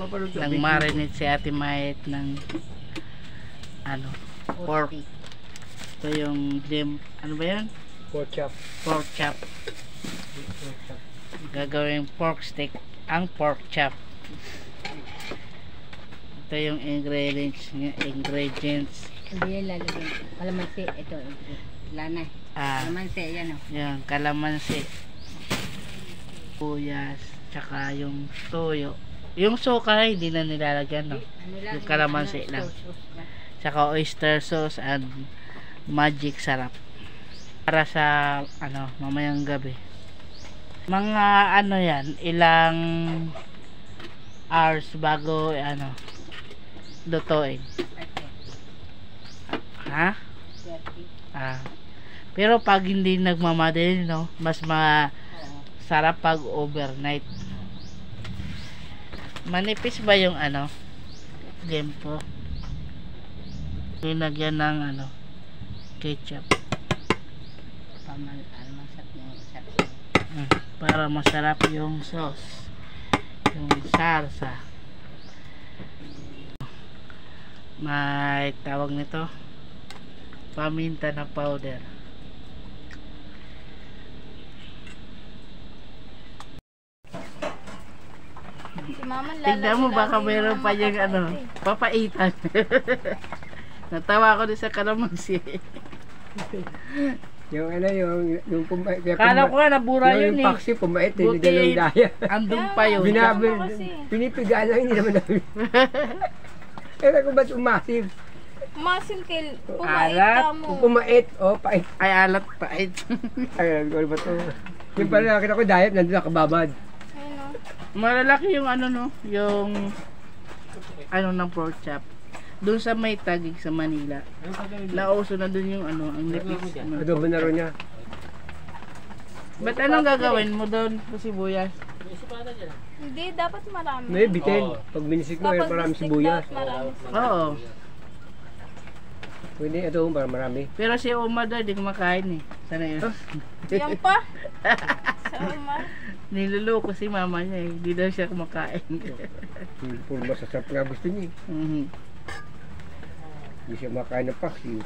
Nang marinate si Ate Mayet ng ano, pork. Ito yung ano ba yan? Pork chop. Pork chop. Gagawin pork steak ang pork chop. Ito yung ingredients. Hindi yan lalagyan. Kalamansi. Ito. Lana. Kalamansi. Yan o. Yan. Kalamansi. Puyas. Tsaka yung toyo. Yung suka hindi na nilalagyan, no? Yung kalamansi lang. Tsaka oyster sauce and magic sarap. Para sa ano, mamayang gabi. Mga ano yan, ilang hours bago ano lutuin. Ha? Pero pag hindi nagmamadali, no, mas masarap pag overnight. Manipis ba yung ano? Lempo. Linagyan ng ano, ketchup. Para masarap yung sauce, yung salsa. May tawag nito paminta na powder. Si Mama Tignan mo baka meron pa yung ano, papaitan. Natawa ako din sa kalamansi. Yung ano, yung pumait. Kala ko nga nabura yun eh. Yung paksi, pumait, hindi dalawang daya. Andun pa yun. Pinipigaan lang, hindi naman namin. Kaya kung ba't umasim? Umasim kay Alat. mo. Pumait, pait. Ay, alat pait. Ay, ano ba ito? Yung pala nakita ko diet, nandun nakababad. Ayun o. Malalaki yung ano, no, yung ano ng pork chop. Doon sa may Taguig sa Manila. Nauso na doon yung ano, ang nipis. Adobo na rin niya. Ba't anong gagawin mo doon sa sibuyas? Hindi, dapat marami. May bitin. Pag binisik mo, maraming sibuyas. Oo. Pwede adobo para marami. Pero si Oma daw, di kumakain eh. Sana yun. Yan pa. Sa Uma. Niluloko si mama niya eh. Di daw siya kumakain. Puro masasarap nga gusto niya. Hindi siya makain ng paksiw.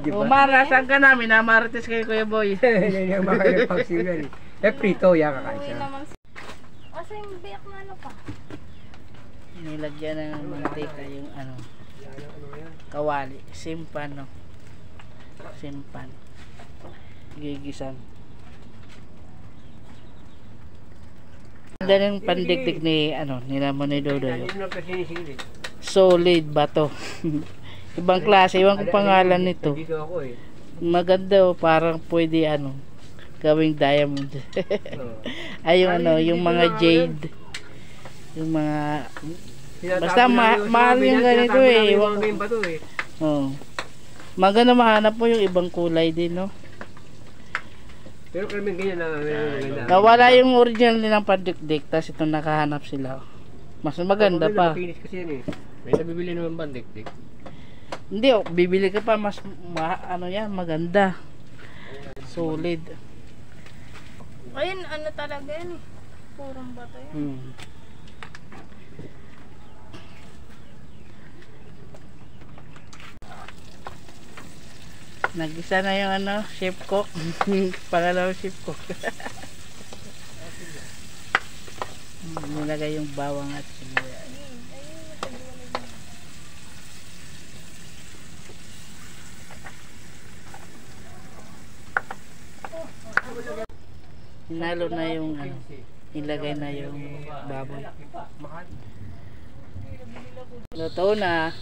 Diba? Umara, saan ka namin? Namarates kayo, Kuya Boy. Hindi siya makain ng paksiw yan eh. Prito, yan kakain siya. Kasi yung biyak na ano pa. Nilagyan ng mantika yung ano, kawali. Simpan, no? Simpan. Gigisan. Ganda ng pandikdik ni ano, nila mo ni Dodoy. Solid ba to? Ibang klase, ibang pangalan nito. Maganda oh, parang pwede ano, gawing diamond. Ay yung ano, yung mga jade. Yung mga basta mahal yung ganito eh. Oh. Maganda mahanap mo yung ibang kulay din, no? Pero kami ganyan na nawala yung original nilang pandikdik, tapos ito nakahanap sila. Mas maganda pa. May nabibili naman pandikdik. Hindi, bibili ka pa mas ano yan, maganda. Solid. Ayun, ano talaga yan eh. Purong bato yan. Nagisa na yung ano, chef cook. Pangalawang chef cook. Nilagay yung bawang at sibuyas. Hinalo na yung ano, ilagay na yung baboy. Luto na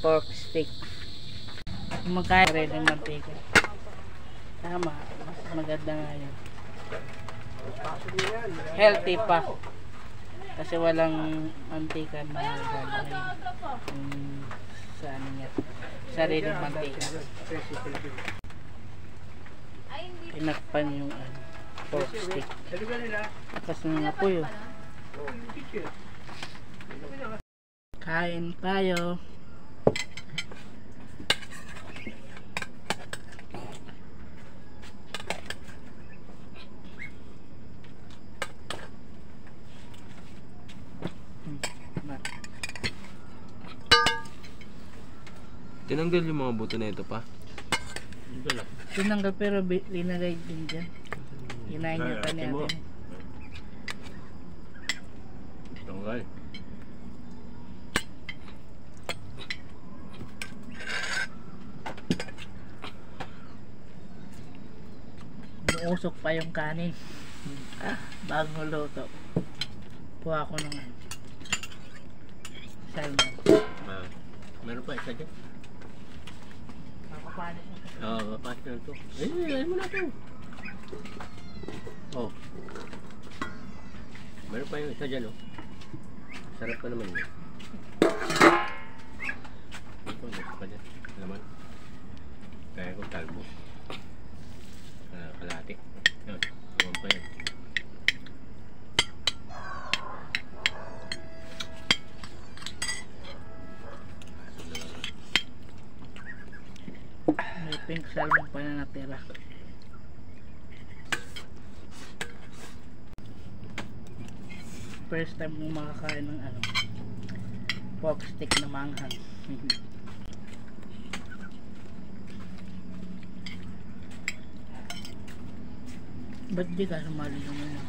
pork steak. Kumakain rin ng mantika. Tama, mas maganda nga yun. Healthy pa. Kasi walang mantika na gagawin. Sa ano niya, sariling mantika. Tinakpan yung ano, pork steak. Kasi nga po yun. Kain tayo. Tinanggal yung mga buto na ito pa. Tinanggal pero linagay din dyan. Hinahin niya pa niya din. Tanggal. Umuusok pa yung kanin. Bagong luto. Kuha ko ng salmon. Meron pa isa dyan. Makapalit mo. Oo, kapas na ito. Ayun mo na ito. Oh. Meron pa yung isa dyan, oh. Sarap pa naman yun. Ito, meron pa dyan. Laman. Kaya kong talbo. Kalahati. Yan, laman pa yan. May pink salmon pa na natira. First time kong makakain ng ano, pork stick na manghang. Ba't di ka sumali yung ano,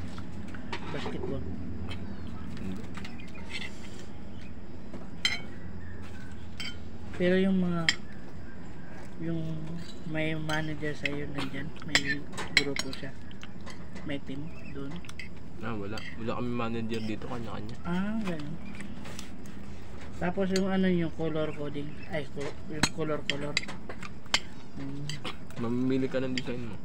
basketball? Pero yung mga yung may manager sa iyo nandyan, may grupo siya, may team doon. Wala kami manager dito, kanya-kanya. Ganun. Tapos yung ano, yung color coding, yung color. Mamimili ka ng design mo.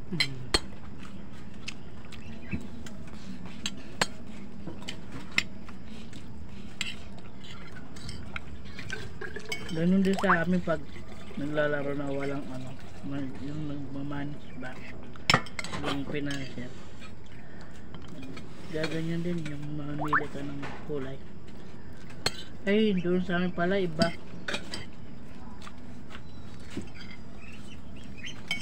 Ganun din sa amin pag naglalaro na walang ano, yung nagmamanage ba, yung financial. Gaganyan din yung mamili ka ng kulay. Ay, doon sa amin pala iba.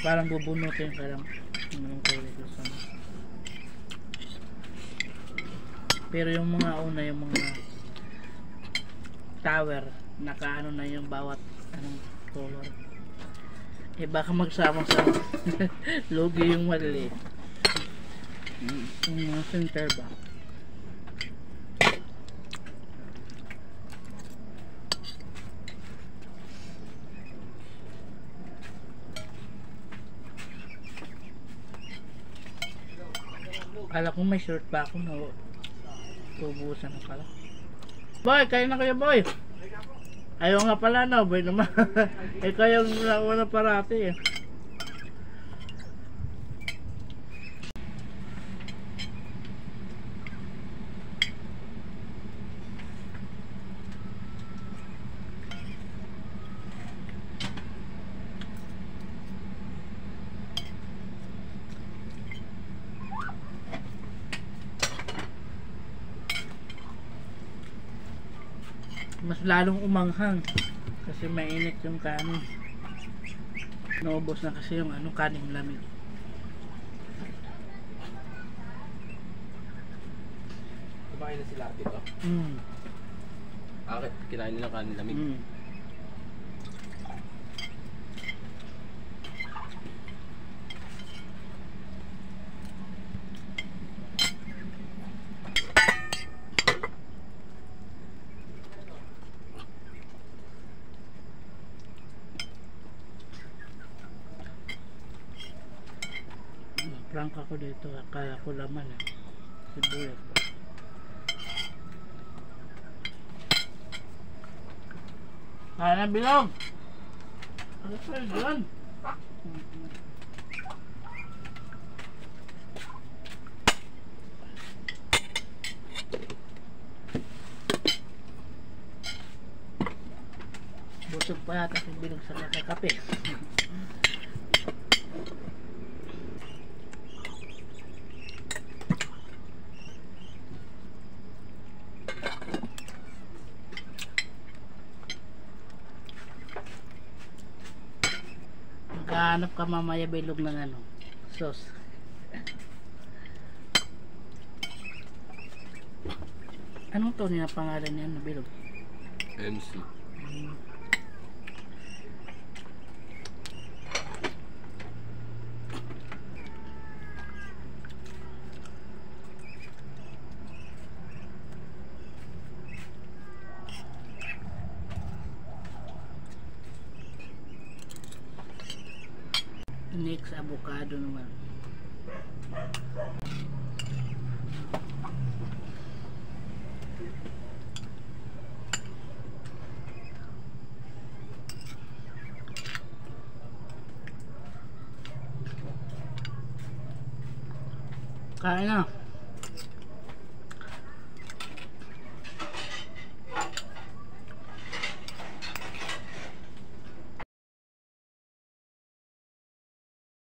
Parang bubunutin ka lang ng kulay ko sa. Pero yung mga una, yung mga tower, nakaano na yung bawat anong color. Baka magsama sa logi yung maliliit. Yung mga center ba? Kala ko may short pa ako na ubusan na pala. Boy, kayo na kayo, boy! Ayaw nga pala na, boy naman. Kayo na parati eh. Mas lalong umanghang kasi mainit yung kanin. Naubos na kasi yung ano, kanin lamig. Kumain na sila dito? Bakit? Kinain nila kanin lamig? Prank ako dito, kaya ko laman eh. Sibuyas ba? Kaya na bilog! Ano pa yun dyan? Busog pa yata si bilog sa kakakape. Maghahanap ka mamaya bilog ng ano, sauce. Anong to niya pangalan niya na bilog? MC. avocado naman. Kain na.